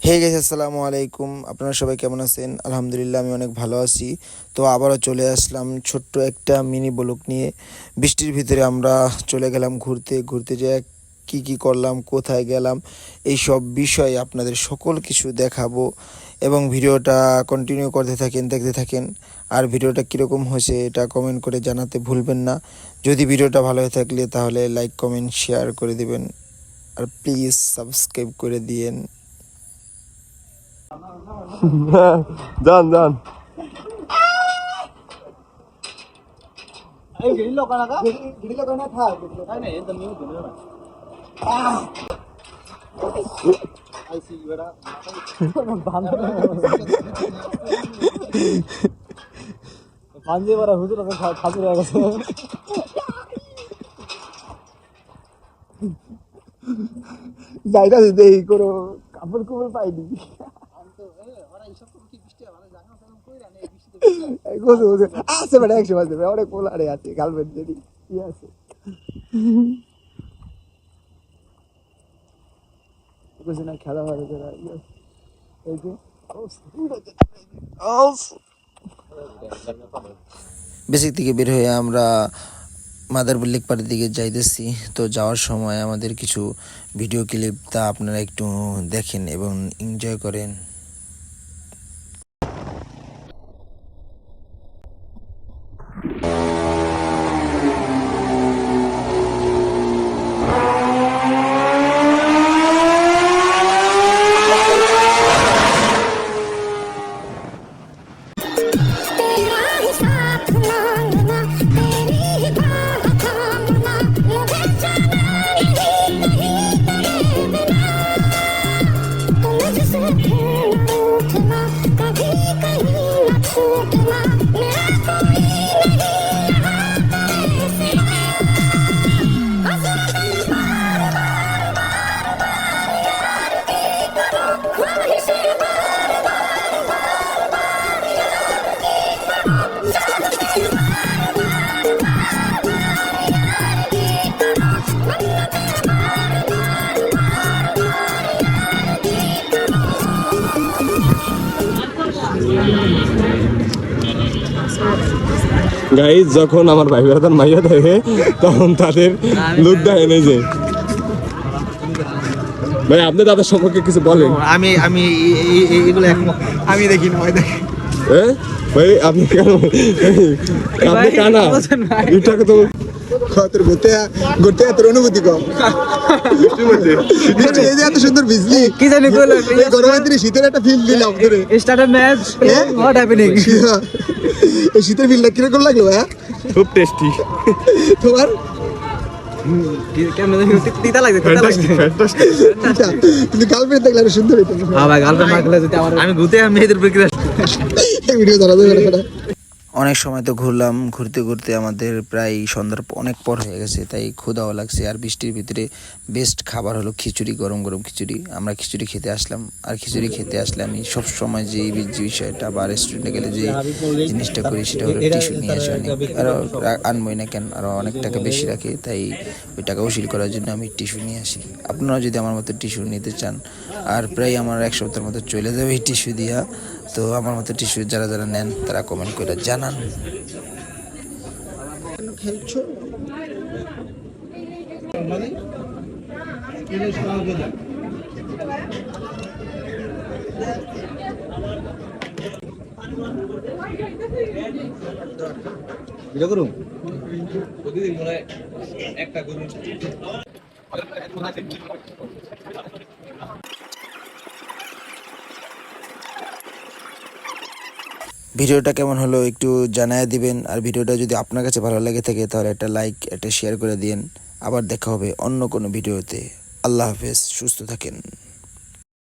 Hey guys, আসসালামু আলাইকুম। আপনারা সবাই কেমন আছেন? আলহামদুলিল্লাহ, আমি অনেক ভালো আছি। তো আবারও চলে আসলাম ছোট্ট একটা মিনি ব্লগ নিয়ে। বৃষ্টির ভিতরে আমরা চলে গেলাম ঘুরতে ঘুরতে, যে কি কি করলাম, কোথায় গেলাম, এই সব বিষয়ে আপনাদের সকল কিছু দেখাবো। এবং ভিডিওটা কন্টিনিউ করতে থাকেন, দেখতে থাকেন। আর ভিডিওটা কীরকম হয়েছে এটা কমেন্ট করে জানাতে ভুলবেন না। যদি ভিডিওটা ভালো হয়ে থাকলে তাহলে লাইক কমেন্ট শেয়ার করে দিবেন, আর প্লিজ সাবস্ক্রাইব করে দিয়েন। যান যান পাঞ্জে বড় হুজুর খাজুর হয়ে গেছে। যাইটা দিতে এই করো, কাপড় কুপড় পাইনি। আছে বেটা, 100 বাজে অনেক পোলারে আছে, গার্লফ্রেন্ড যদি কি আছে। বুঝি না খেলা হয় যারা এই যে বেসিক থেকে বের হয়ে আমরা মাদারপুর লেক পাড়ের দিকে যাইতেছি। তো যাওয়ার সময় আমাদের কিছু ভিডিও ক্লিপ, তা আপনারা একটু দেখেন এবং এনজয় করেন। গাইজ, যখন আমার ভাই ব্রাদার মাইয়া থাকে তখন তাদের লুক দেয় না যে ভাই আপনি তাদের সম্পর্কে কিছু বলেন। আমি আমি এগুলো আমি দেখি না, ভাই দেখি। হ্যাঁ ভাই, আপনি কেন আপনি কানা এটাকে তো তোর ঘুরতে এত অনুভূতি কম। এই যে এত সুন্দর বিজলি, কি জানি বলে এই গরমের দিনে শীতের একটা ফিল দিলাম তোরে। Start match what happening. এই শীতের ফিলটা কিরকম লাগলো? হ্যাঁ, খুব টেস্টি। তোমার কেমন তিতা লাগছে? কিন্তু গার্লফ্রেন্ড দেখলে আরো সুন্দর হইতো। হ্যাঁ ভাই, গার্লফ্রেন্ড থাকলে যদি আমি ঘুরতে মেয়েদের প্রক্রিয়া ভিডিও ধরা যাবে। অনেক সময় তো ঘুরলাম, ঘুরতে ঘুরতে আমাদের প্রায় সন্ধ্যার অনেক পর হয়ে গেছে, তাই ক্ষুধাও লাগছে। আর বৃষ্টির ভিতরে বেস্ট খাবার হলো খিচুড়ি, গরম গরম খিচুড়ি। আমরা খিচুড়ি খেতে আসলাম। আর খিচুড়ি খেতে আসলে আমি সবসময় যে বিষয়টা বা রেস্টুরেন্টে গেলে যে জিনিসটা করি সেটা হলো টিস্যু নিয়ে আসি অনেক। আরও আনবই না কেন, আরও অনেক টাকা বেশি রাখে, তাই ওই টাকা উসিল করার জন্য আমি টিস্যু নিয়ে আসি। আপনারা যদি আমার মতো টিস্যু নিতে চান, আর প্রায় আমার 1 সপ্তাহের মতো চলে যাবে এই টিস্যু দিয়া, তো আমার মতো টিস্যু যারা যারা নেন তারা কমেন্ট করে জানান। ভিডিওটা কেমন হলো একটু জানায় দিবেন। আর ভিডিওটা যদি আপনার কাছে ভালো লাগে থাকে তাহলে একটা লাইক, একটা শেয়ার করে দিন। আবার দেখা হবে অন্য কোনো ভিডিওতে। আল্লাহ হাফেজ, সুস্থ থাকেন।